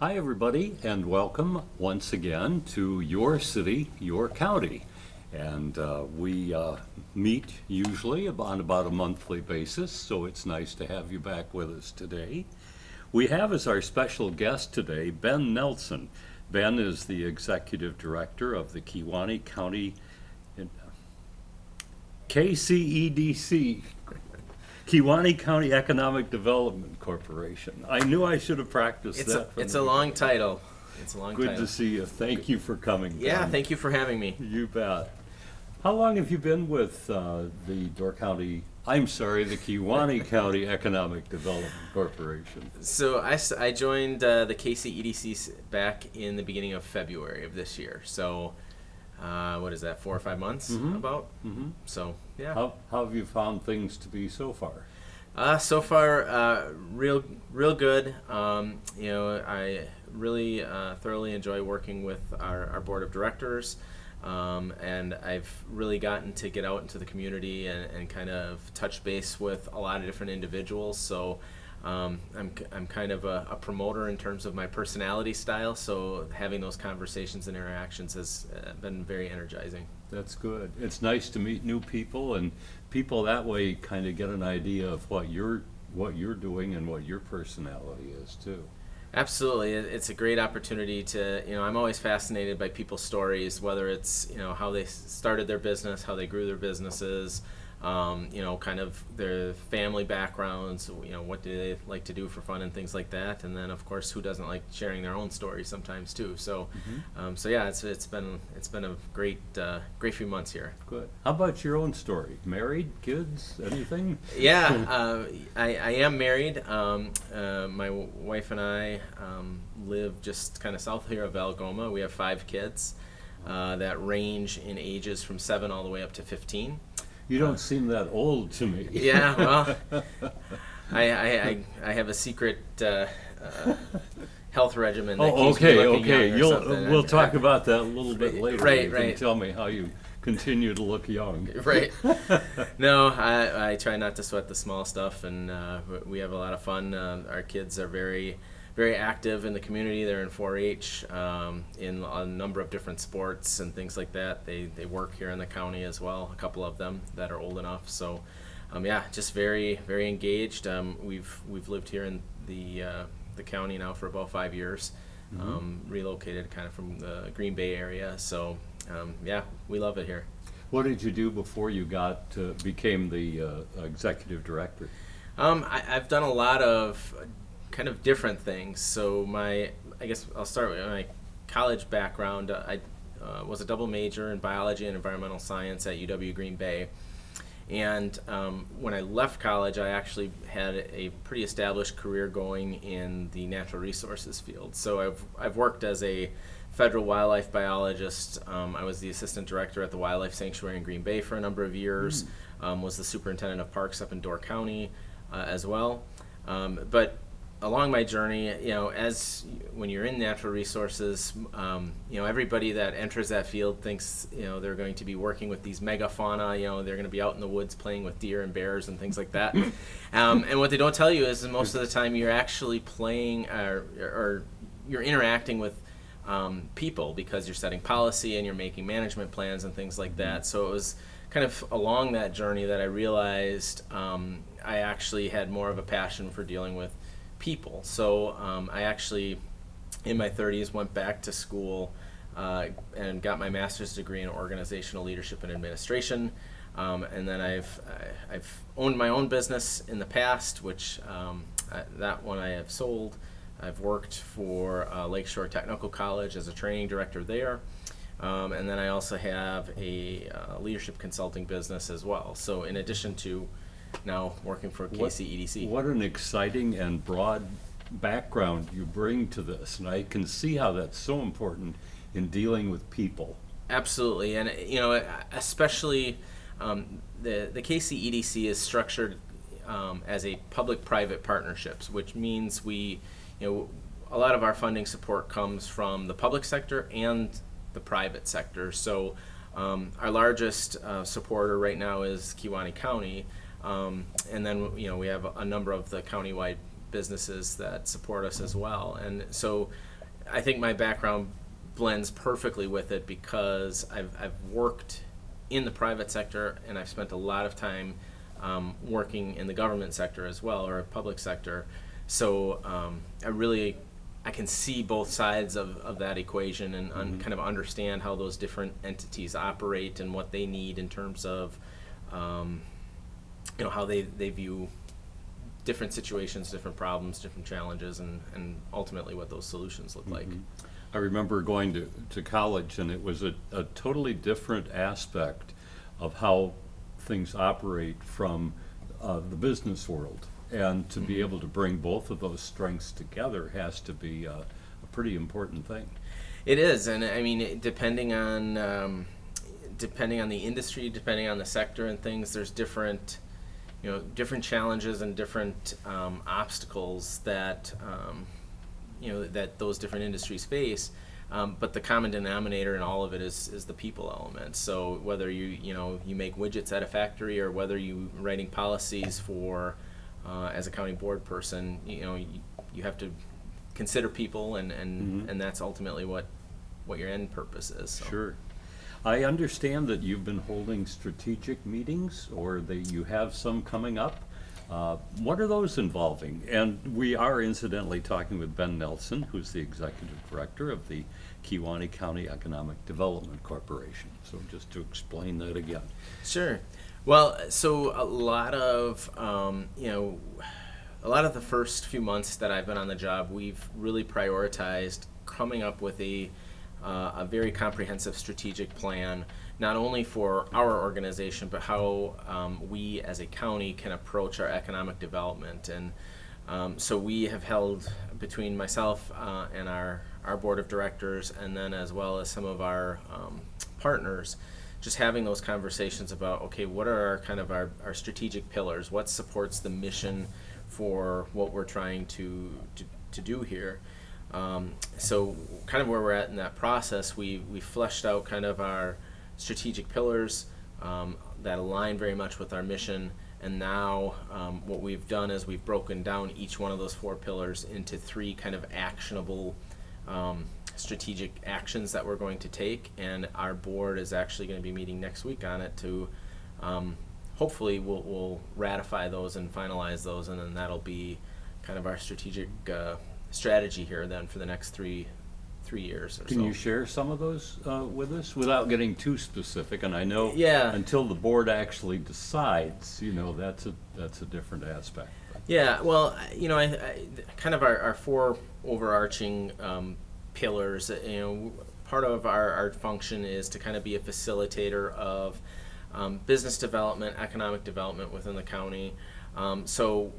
Hi, everybody, and welcome once again to Your City, Your County. And we meet usually on about a monthly basis, so it's nice to have you back with us today. We have as our special guest today Ben Nelson. Ben is the Executive Director of the Kewaunee County KCEDC, Kewaunee County Economic Development Corporation. I knew I should have practiced that. It's a long title. It's a long title. Good to see you. Thank you for coming. Yeah, Ben. thank you for having me. You bet. How long have you been with the Kewaunee County Economic Development Corporation? So I joined the KCEDC back in the beginning of February of this year. So what is that, 4 or 5 months about? Mm-hmm. So yeah. How have you found things to be so far? So far, real good. I really thoroughly enjoy working with our board of directors. And I've really gotten to get out into the community and kind of touch base with a lot of different individuals. So I'm kind of a promoter in terms of my personality style. So having those conversations and interactions has been very energizing. That's good. It's nice to meet new people, and people that way kind of get an idea of what you're doing and what your personality is too. Absolutely. It's a great opportunity to, I'm always fascinated by people's stories, whether it's, how they started their business, how they grew their businesses, kind of their family backgrounds, what do they like to do for fun and things like that. And then, of course, who doesn't like sharing their own stories sometimes too. So, yeah, it's been a great few months here. Good. How about your own story? Married, kids, anything? Yeah, I am married. My wife and I live just kind of south here of Algoma. We have 5 kids that range in ages from 7 all the way up to 15. You don't seem that old to me. Yeah, well, I have a secret health regimen that keeps me looking younger. We'll talk about that a little bit later. Right, you can tell me how you continue to look young. Right. No, I try not to sweat the small stuff, and we have a lot of fun. Our kids are very active in the community. They're in 4-H, in a number of different sports and things like that. They work here in the county as well, a couple of them that are old enough. So, just very engaged. We've lived here in the county now for about 5 years. Relocated kind of from the Green Bay area. So, we love it here. What did you do before you became the executive director? I've done a lot of kind of different things. So I guess I'll start with my college background. I was a double major in biology and environmental science at UW Green Bay. And when I left college, I actually had a pretty established career going in the natural resources field. So I've worked as a federal wildlife biologist. I was the assistant director at the Wildlife Sanctuary in Green Bay for a number of years. Was the superintendent of parks up in Door County as well. But along my journey, when you're in natural resources, everybody that enters that field thinks, they're going to be working with these megafauna, they're going to be out in the woods playing with deer and bears and things like that. And what they don't tell you is most of the time you're actually playing or you're interacting with people, because you're setting policy and you're making management plans and things like that. So it was kind of along that journey that I realized I actually had more of a passion for dealing with people. So I actually, in my 30s, went back to school and got my master's degree in organizational leadership and administration. And then I've owned my own business in the past, which that one I have sold. I've worked for Lakeshore Technical College as a training director there. And then I also have a leadership consulting business as well. So in addition to now working for KCEDC. What an exciting and broad background you bring to this, and I can see how that's so important in dealing with people. Absolutely, and especially the KCEDC is structured as a public-private partnerships, which means a lot of our funding support comes from the public sector and the private sector. So our largest supporter right now is Kewaunee County. And then we have a number of the countywide businesses that support us as well. And so I think my background blends perfectly with it because I've worked in the private sector, and I've spent a lot of time working in the government sector as well, or public sector. So I can see both sides of that equation, and kind of understand how those different entities operate and what they need in terms of how they view different situations, different problems, different challenges, and ultimately what those solutions look like. I remember going to college, and it was a totally different aspect of how things operate from the business world. And to be able to bring both of those strengths together has to be a pretty important thing. It is, and I mean, depending on the industry, depending on the sector and things, there's different challenges and different obstacles that that those different industries face. But the common denominator in all of it is the people element. So whether you make widgets at a factory, or whether you writing policies for as a county board person, you have to consider people, and that's ultimately what your end purpose is. So. Sure. I understand that you've been holding strategic meetings, or that you have some coming up. What are those involving? And we are incidentally talking with Ben Nelson, who's the Executive Director of the Kewaunee County Economic Development Corporation. So just to explain that again. Sure. Well, so a lot of the first few months that I've been on the job, we've really prioritized coming up with a very comprehensive strategic plan, not only for our organization, but how we as a county can approach our economic development. And so we have held, between myself and our board of directors, and then as well as some of our partners, just having those conversations about, okay, what are our strategic pillars? What supports the mission for what we're trying to do here? So kind of where we're at in that process, we fleshed out kind of our strategic pillars that align very much with our mission. And now what we've done is we've broken down each one of those 4 pillars into 3 kind of actionable strategic actions that we're going to take. And our board is actually going to be meeting next week on it to hopefully we'll ratify those and finalize those, and then that'll be kind of our strategic strategy here then for the next 3 years or so. Can you share some of those with us without getting too specific? And I know Yeah. until the board actually decides, that's a different aspect. Yeah, well, I kind of our 4 overarching pillars. Part of our function is to kind of be a facilitator of business development, economic development within the county. So,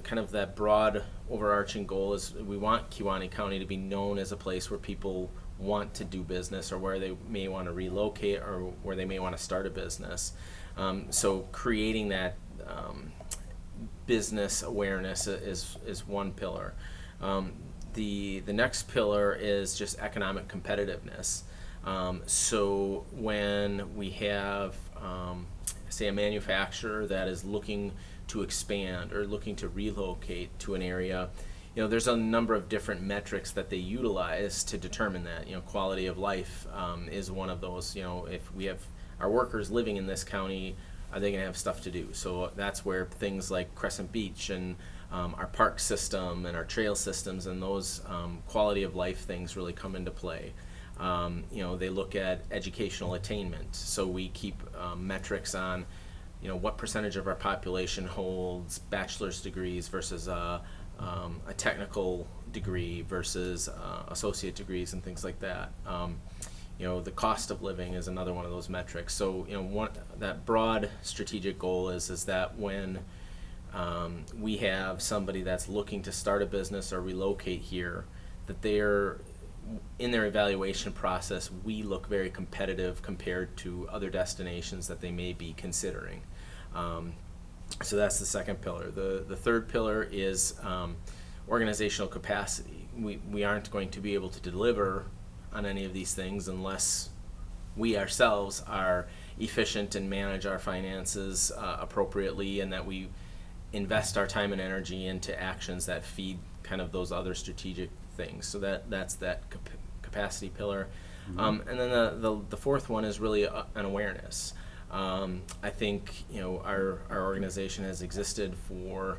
kind of that broad overarching goal is we want Kewaunee County to be known as a place where people want to do business, or where they may want to relocate, or where they may want to start a business. So creating that business awareness is one pillar. The next pillar is just economic competitiveness. So when we have, say, a manufacturer that is looking to expand or looking to relocate to an area, there's a number of different metrics that they utilize to determine that. Quality of life is one of those. If we have our workers living in this county, are they going to have stuff to do? So that's where things like Crescent Beach and our park system and our trail systems and those quality of life things really come into play. They look at educational attainment, so we keep metrics on what percentage of our population holds bachelor's degrees versus a technical degree versus associate degrees and things like that. The cost of living is another one of those metrics. So that broad strategic goal is that when we have somebody that's looking to start a business or relocate here, that they're in their evaluation process, we look very competitive compared to other destinations that they may be considering. So that's the second pillar. The third pillar is organizational capacity. We aren't going to be able to deliver on any of these things unless we ourselves are efficient and manage our finances appropriately, and that we invest our time and energy into actions that feed kind of those other strategic things. So that's that capacity pillar. And then the fourth one is really an awareness. I think our organization has existed for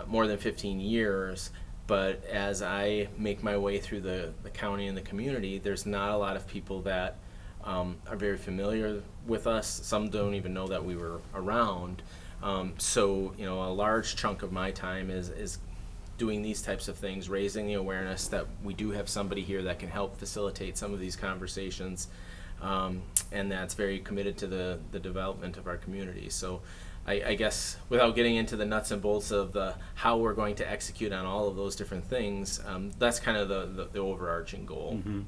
more than 15 years, but as I make my way through the county and the community, there's not a lot of people that are very familiar with us. Some don't even know that we were around. So a large chunk of my time is doing these types of things, raising the awareness that we do have somebody here that can help facilitate some of these conversations, and that's very committed to the development of our community. So I guess without getting into the nuts and bolts of how we're going to execute on all of those different things, that's kind of the overarching goal. Mm-hmm.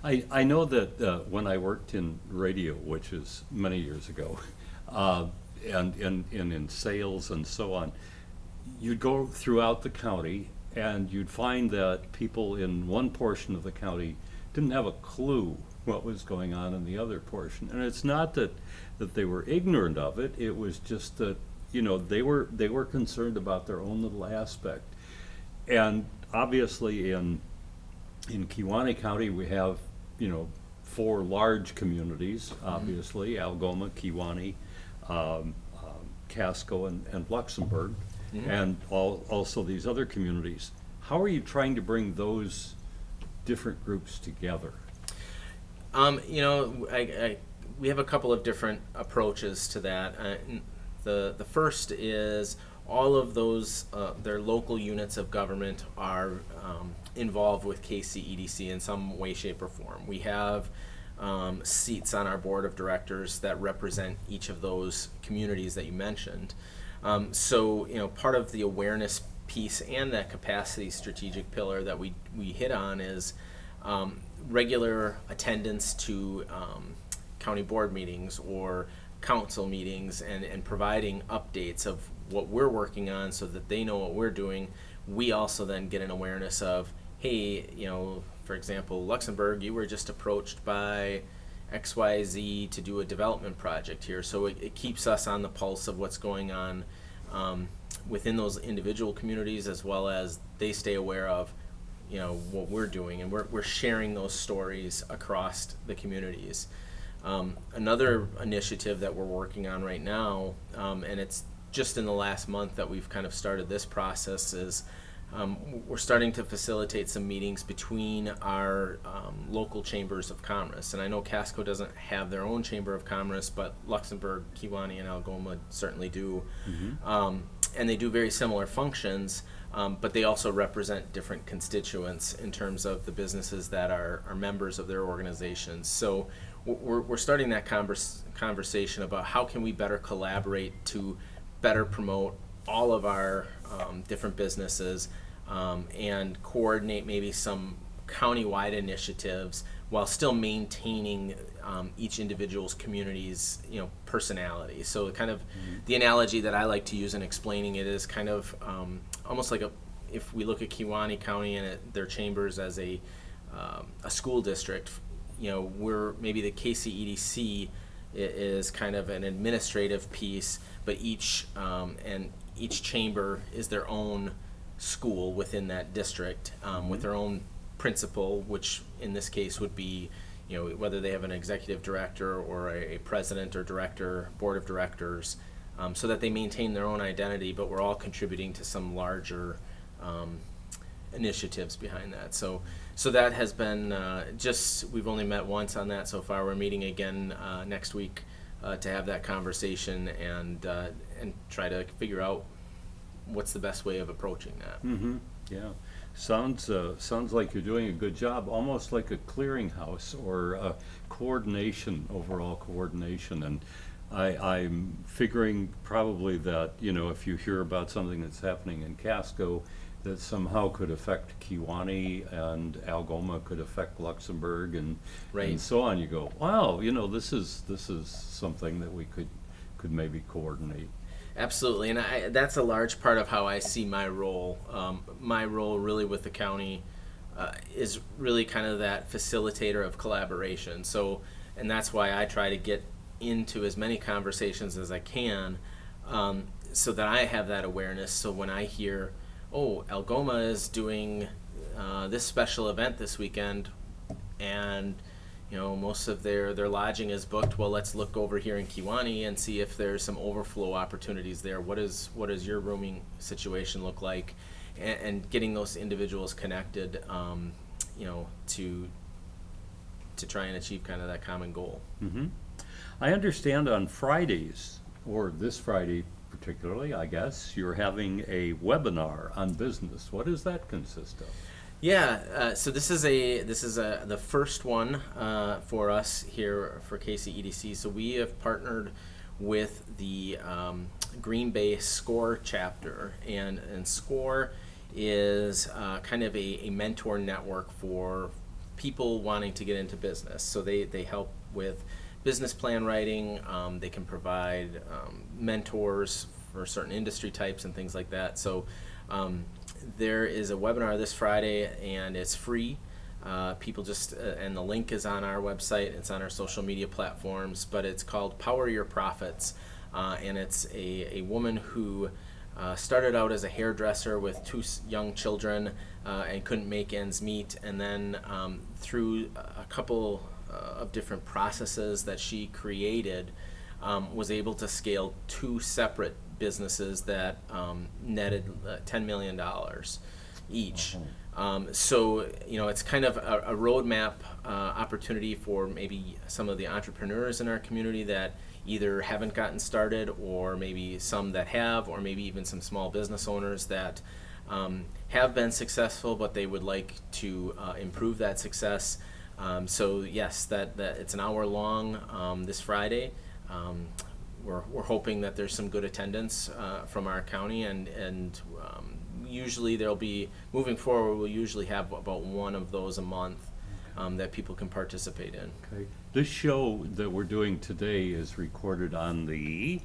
I know that when I worked in radio, which is many years ago, and in sales and so on, you'd go throughout the county and you'd find that people in one portion of the county didn't have a clue what was going on in the other portion. And it's not that they were ignorant of it, it was just that they were concerned about their own little aspect. And obviously in Kewaunee County we have 4 large communities, obviously, Algoma, Kewaunee, Casco, and Luxembourg, and also these other communities. How are you trying to bring those different groups together? We have a couple of different approaches to that. The first is all of those, their local units of government are involved with KCEDC in some way, shape, or form. We have seats on our board of directors that represent each of those communities that you mentioned. So part of the awareness piece and that capacity strategic pillar that we hit on is regular attendance to county board meetings or council meetings, and providing updates of what we're working on so that they know what we're doing. We also then get an awareness of, hey, for example, Luxembourg, you were just approached by XYZ to do a development project here. So it keeps us on the pulse of what's going on within those individual communities, as well as they stay aware of what we're doing, and we're sharing those stories across the communities. Another initiative that we're working on right now, and it's just in the last month that we've kind of started this process, is we're starting to facilitate some meetings between our local chambers of commerce. And I know Casco doesn't have their own chamber of commerce, but Luxembourg, Kewaunee, and Algoma certainly do. And they do very similar functions, but they also represent different constituents in terms of the businesses that are members of their organizations. So we're starting that conversation about how can we better collaborate to better promote all of our different businesses, and coordinate maybe some county-wide initiatives while still maintaining each individual's community's personality. So kind of the analogy that I like to use in explaining it is kind of almost like if we look at Kewaunee County and their chambers as a school district, we're maybe the KCEDC is kind of an administrative piece, but each chamber is their own school within that district, with their own principal, which in this case would be, whether they have an executive director or a president or director, board of directors, so that they maintain their own identity, but we're all contributing to some larger initiatives behind that. So that has been we've only met once on that so far. We're meeting again next week to have that conversation and try to figure out what's the best way of approaching that. Yeah, sounds like you're doing a good job, almost like a clearinghouse or a overall coordination. And I'm figuring probably that if you hear about something that's happening in Casco that somehow could affect Kewaunee, and Algoma could affect Luxembourg, and so on, you go, wow, this is something that we could maybe coordinate. Absolutely, and that's a large part of how I see my role. My role really with the county is really kind of that facilitator of collaboration. So, and that's why I try to get into as many conversations as I can, so that I have that awareness. So when I hear oh, Algoma is doing this special event this weekend, and most of their lodging is booked. Well, let's look over here in Kewanee and see if there's some overflow opportunities there. What does your rooming situation look like, and getting those individuals connected, to try and achieve kind of that common goal. Mm-hmm. I understand on Fridays, or this Friday particularly, I guess, you're having a webinar on business. What does that consist of? Yeah, so this is the first one for us here for KCEDC. So we have partnered with the Green Bay SCORE chapter, and SCORE is kind of a mentor network for people wanting to get into business. So they help with business plan writing. They can provide mentors for certain industry types and things like that. So there is a webinar this Friday, and it's free. People just, and the link is on our website, it's on our social media platforms, but it's called Power Your Profits. And it's a woman who started out as a hairdresser with two young children and couldn't make ends meet, and then through a couple of different processes that she created, was able to scale two separate businesses that netted $10 million each. So it's kind of a roadmap opportunity for maybe some of the entrepreneurs in our community that either haven't gotten started, or maybe some that have, or maybe even some small business owners that have been successful, but they would like to improve that success. So yes, that it's an hour long this Friday. We're hoping that there's some good attendance from our county, and usually there'll be, moving forward, we'll usually have about one of those a month that people can participate in. Okay. This show that we're doing today is recorded on the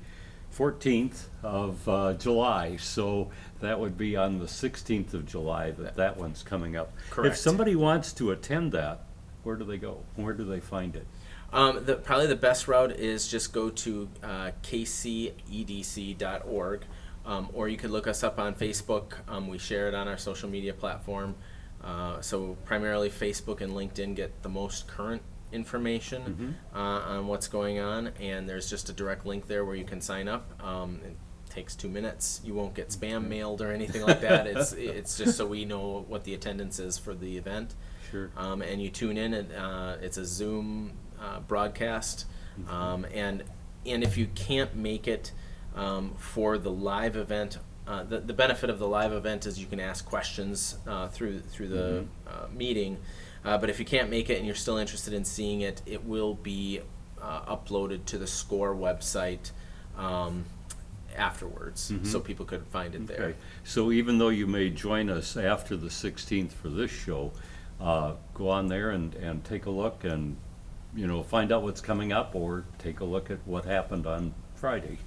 14th of July, so that would be on the 16th of July that one's coming up. Correct. If somebody wants to attend that, where do they go? Where do they find it? Probably the best route is just go to kcedc.org, or you could look us up on Facebook. We share it on our social media platform. So primarily Facebook and LinkedIn get the most current information on what's going on, and there's just a direct link there where you can sign up. It takes 2 minutes. You won't get spam mailed or anything like that. It's just so we know what the attendance is for the event. Sure. And you tune in, and it's a Zoom broadcast, and if you can't make it for the live event, the benefit of the live event is you can ask questions through the meeting, but if you can't make it and you're still interested in seeing it, it will be uploaded to the SCORE website afterwards, so people could find it there. Okay. So even though you may join us after the 16th for this show, go on there and take a look, and find out what's coming up, or take a look at what happened on Friday.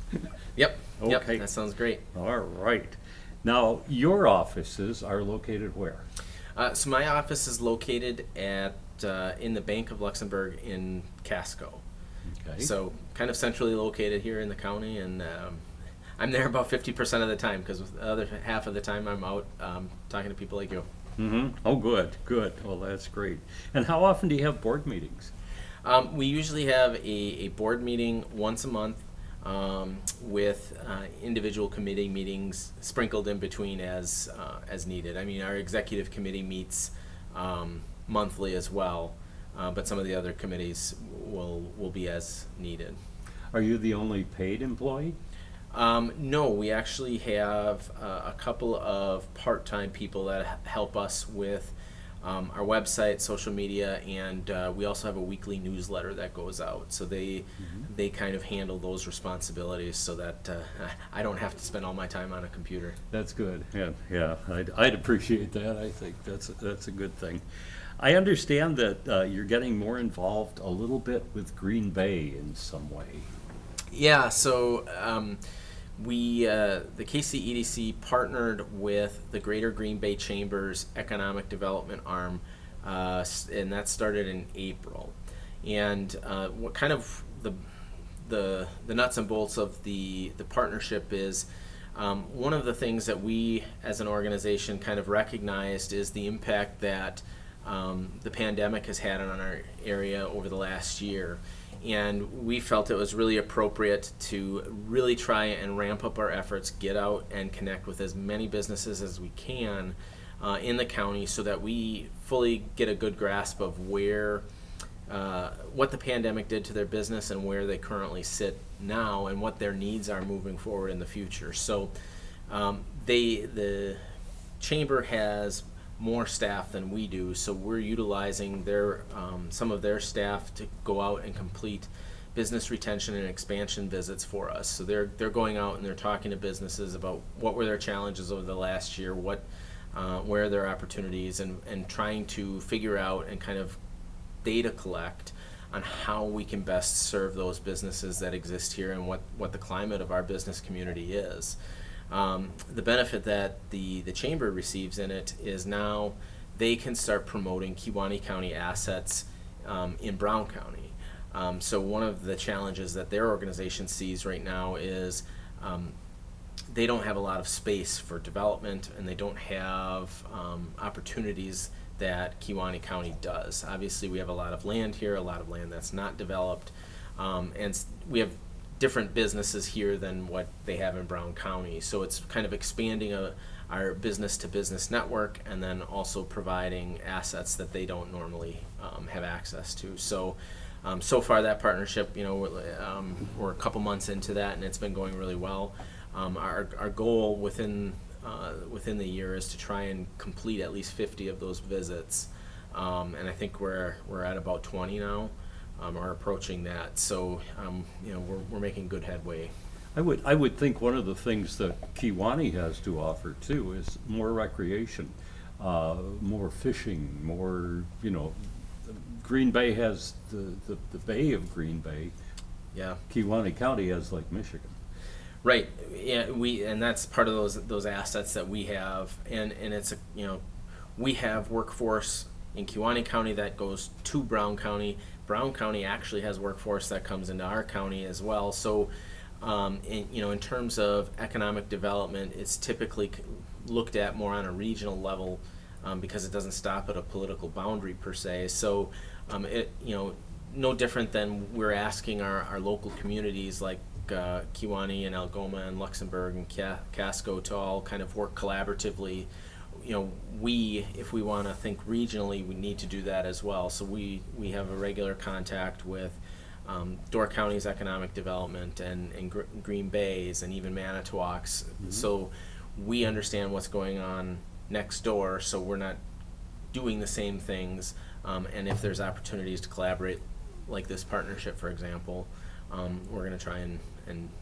Yep. Okay. Yep, that sounds great. All right. Now, your offices are located where? So my office is located at in the Bank of Luxembourg in Casco. Okay. So kind of centrally located here in the county, and I'm there about 50% of the time, because the other half of the time I'm out talking to people like you. Oh, good. Well, that's great. And how often do you have board meetings? We usually have a board meeting once a month, with individual committee meetings sprinkled in between as needed. I mean, our executive committee meets monthly as well, but some of the other committees will be as needed. Are you the only paid employee? No, we actually have a couple of part-time people that help us with our website, social media, and we also have a weekly newsletter that goes out. So they kind of handle those responsibilities, so that I don't have to spend all my time on a computer. That's good. Yeah. I'd appreciate that. I think that's a good thing. I understand that you're getting more involved a little bit with Green Bay in some way. Yeah. So the KCEDC partnered with the Greater Green Bay Chamber's Economic Development Arm, and that started in April. And what kind of the nuts and bolts of the partnership is, One of the things that we as an organization kind of recognized is the impact that the pandemic has had on our area over the last year. And we felt it was really appropriate to really try and ramp up our efforts, get out and connect with as many businesses as we can in the county so that we fully get a good grasp of what the pandemic did to their business and where they currently sit now and what their needs are moving forward in the future. So the chamber has more staff than we do, so we're utilizing some of their staff to go out and complete business retention and expansion visits for us. So they're going out and they're talking to businesses about what were their challenges over the last year, where are their opportunities, and trying to figure out and kind of data collect on how we can best serve those businesses that exist here and what the climate of our business community is. The benefit that the chamber receives in it is now they can start promoting Kewaunee County assets in Brown County. So one of the challenges that their organization sees right now is they don't have a lot of space for development, and they don't have opportunities that Kewaunee County does. Obviously, we have a lot of land here, a lot of land that's not developed, and we have different businesses here than what they have in Brown County. So it's kind of expanding our business-to-business network, and then also providing assets that they don't normally have access to. So so far that partnership, we're a couple months into that, and it's been going really well. Our goal within the year is to try and complete at least 50 of those visits, and I think we're at about 20 now, or approaching that. So we're making good headway. I would think one of the things that Kewaunee has to offer too is more recreation, more fishing, more, Green Bay has the Bay of Green Bay. Yeah. Kewaunee County has Lake Michigan. Right. Yeah. And that's part of those assets that we have, and it's we have workforce in Kewaunee County that goes to Brown County. Brown County actually has workforce that comes into our county as well. So, in terms of economic development, it's typically looked at more on a regional level because it doesn't stop at a political boundary per se. So, no different than we're asking our local communities like Kewaunee and Algoma and Luxembourg and Casco to all kind of work collaboratively. If we want to think regionally, we need to do that as well. So we have a regular contact with Door County's economic development and Green Bay's and even Manitowoc's. Mm-hmm. So we understand what's going on next door, so we're not doing the same things. And if there's opportunities to collaborate, like this partnership, for example, we're going to try and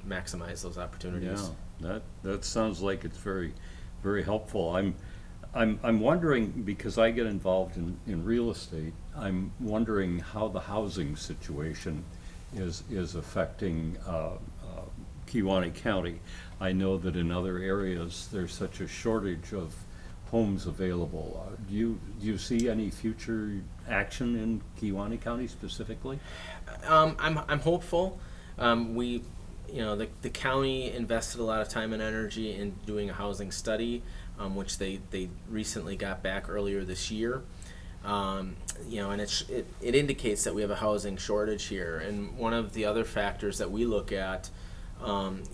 maximize those opportunities. Yeah, that sounds like it's very, very helpful. I'm wondering, because I get involved in real estate, I'm wondering how the housing situation is affecting Kewaunee County. I know that in other areas there's such a shortage of homes available. Do you see any future action in Kewaunee County specifically? I'm hopeful. The county invested a lot of time and energy in doing a housing study, which they recently got back earlier this year. And it indicates that we have a housing shortage here. And one of the other factors that we look at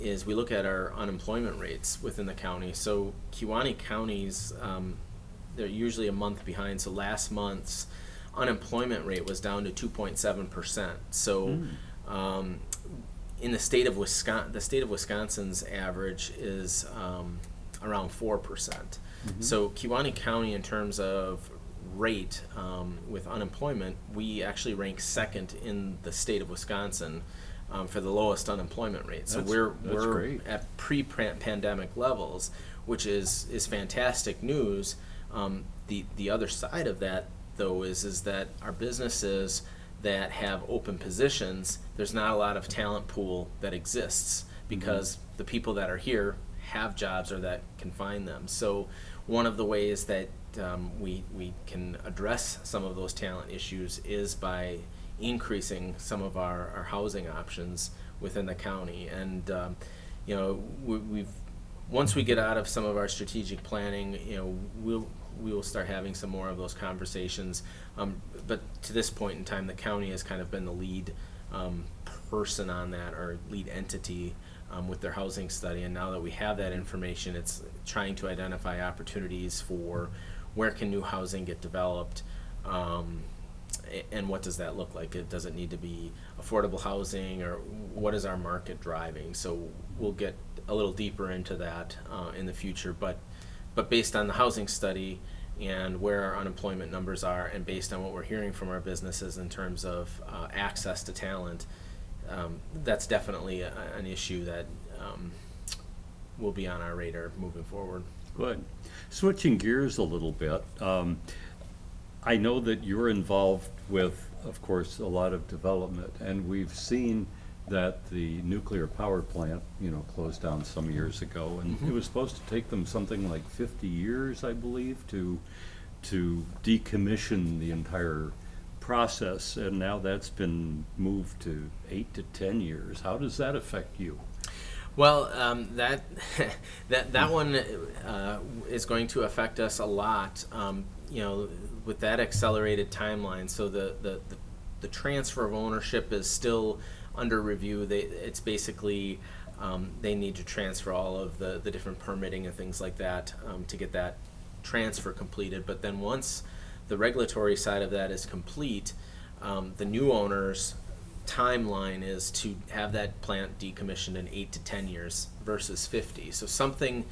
is we look at our unemployment rates within the county. So Kewaunee counties, they're usually a month behind. So last month's unemployment rate was down to 2.7%. So in the state of Wisconsin's average is around 4%. Mm-hmm. So Kewaunee County, in terms of rate with unemployment, we actually rank second in the state of Wisconsin for the lowest unemployment rate. So we're great. At pre-pandemic levels, which is fantastic news. The other side of that, though, is that our businesses that have open positions, there's not a lot of talent pool that exists because the people that are here have jobs or that can find them. So one of the ways that we can address some of those talent issues is by increasing some of our housing options within the county. And we've once we get out of some of our strategic planning, we will start having some more of those conversations. But to this point in time, the county has kind of been the lead person on that, or lead entity with their housing study. And now that we have that information, it's trying to identify opportunities for where can new housing get developed, and what does that look like? Does it need to be affordable housing, or what is our market driving? So we'll get a little deeper into that in the future. But based on the housing study and where our unemployment numbers are, and based on what we're hearing from our businesses in terms of access to talent, that's definitely an issue that will be on our radar moving forward. Good. Switching gears a little bit, I know that you're involved with, of course, a lot of development, and we've seen that the nuclear power plant, closed down some years ago, and it was supposed to take them something like 50 years, I believe, to decommission the entire process, and now that's been moved to 8 to 10 years. How does that affect you? Well, that one is going to affect us a lot. With that accelerated timeline. So the transfer of ownership is still under review. It's basically they need to transfer all of the different permitting and things like that to get that transfer completed. But then once the regulatory side of that is complete, the new owners' timeline is to have that plant decommissioned in 8 to 10 years versus 50. So something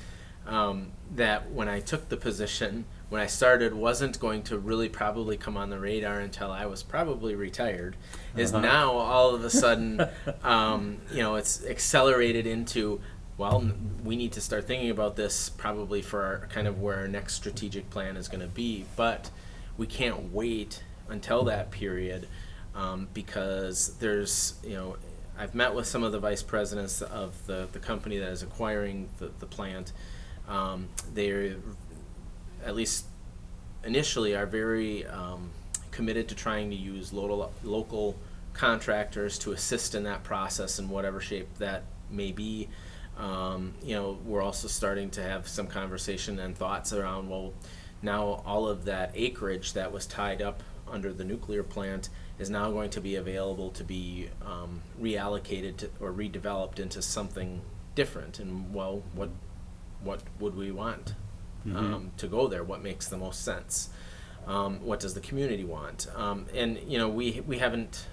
that when I took the position, when I started, wasn't going to really probably come on the radar until I was probably retired, is now all of a sudden, it's accelerated into, well, we need to start thinking about this probably for our, kind of where our next strategic plan is going to be. But we can't wait until that period because there's, I've met with some of the vice presidents of the company that is acquiring the plant. They're, at least initially, are very committed to trying to use local contractors to assist in that process in whatever shape that may be. We're also starting to have some conversation and thoughts around, well, now all of that acreage that was tied up under the nuclear plant is now going to be available to be reallocated or redeveloped into something different. And, well, what would we want to go there? What makes the most sense? What does the community want? And we haven't.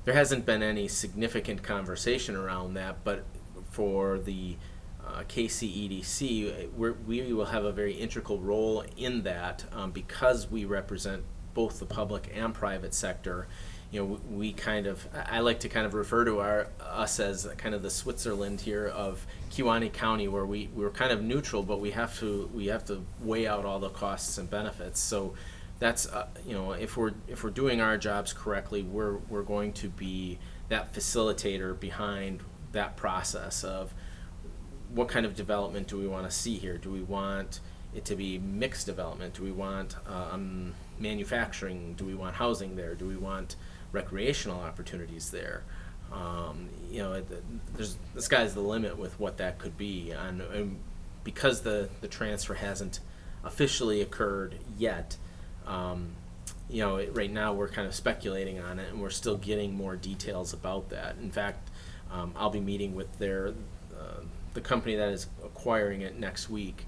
There hasn't been any significant conversation around that, but for the KCEDC, we will have a very integral role in that because we represent both the public and private sector. We kind of, I like to kind of refer to us as kind of the Switzerland here of Kewaunee County, where we're kind of neutral, but we have to weigh out all the costs and benefits. So that's if we're doing our jobs correctly, we're going to be that facilitator behind that process of what kind of development do we want to see here? Do we want it to be mixed development? Do we want manufacturing? Do we want housing there? Do we want recreational opportunities there? The sky's the limit with what that could be, and because the transfer hasn't officially occurred yet, right now we're kind of speculating on it, and we're still getting more details about that. In fact, I'll be meeting with the company that is acquiring it next week.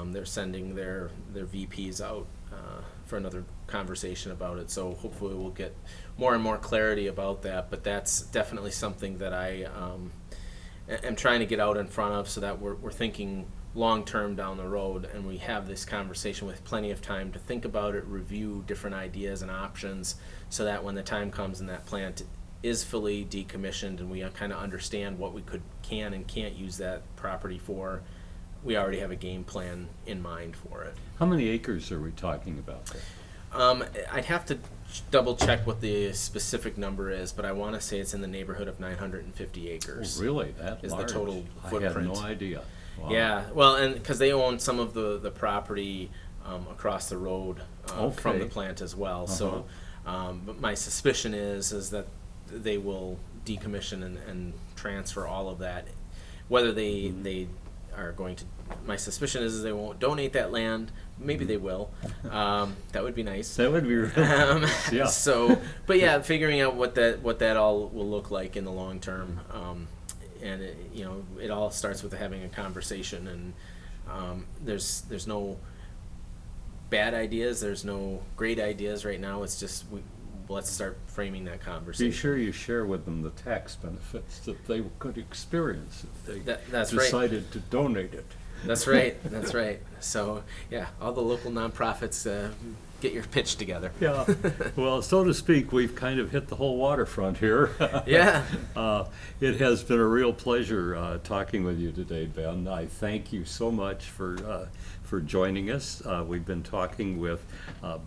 They're sending their VPs out for another conversation about it, so hopefully we'll get more and more clarity about that. But that's definitely something that I am trying to get out in front of, so that we're thinking long term down the road, and we have this conversation with plenty of time to think about it, review different ideas and options, so that when the time comes and that plant is fully decommissioned and we kind of understand what we can and can't use that property for, we already have a game plan in mind for it. How many acres are we talking about there? I'd have to double check what the specific number is, but I want to say it's in the neighborhood of 950 acres. Oh, really? That is large? The total footprint. I had no idea. Wow. Yeah, well, and because they own some of the property across the road from the plant as well. So, but my suspicion is that they will decommission and transfer all of that. Whether they are going to. My suspicion is they won't donate that land. Maybe they will. That would be nice. That would be really nice, yeah. So, but yeah, figuring out what that all will look like in the long term, and it all starts with having a conversation. And there's no bad ideas. There's no great ideas right now. It's just let's start framing that conversation. Be sure you share with them the tax benefits that they could experience if they That's decided right. to donate it. That's right. That's right. So yeah, all the local nonprofits, get your pitch together. Yeah, well, so to speak, we've kind of hit the whole waterfront here. Yeah. It has been a real pleasure talking with you today, Ben. I thank you so much for joining us. We've been talking with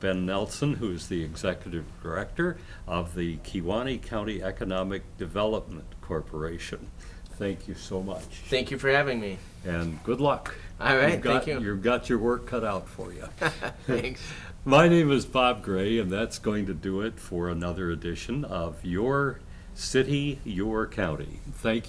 Ben Nelson, who's the Executive Director of the Kewaunee County Economic Development Corporation. Thank you so much. Thank you for having me. And good luck. All right, Thank thank you. You've got your work cut out for you. Thanks. My name is Bob Gray, and that's going to do it for another edition of Your City, Your County. Thank you.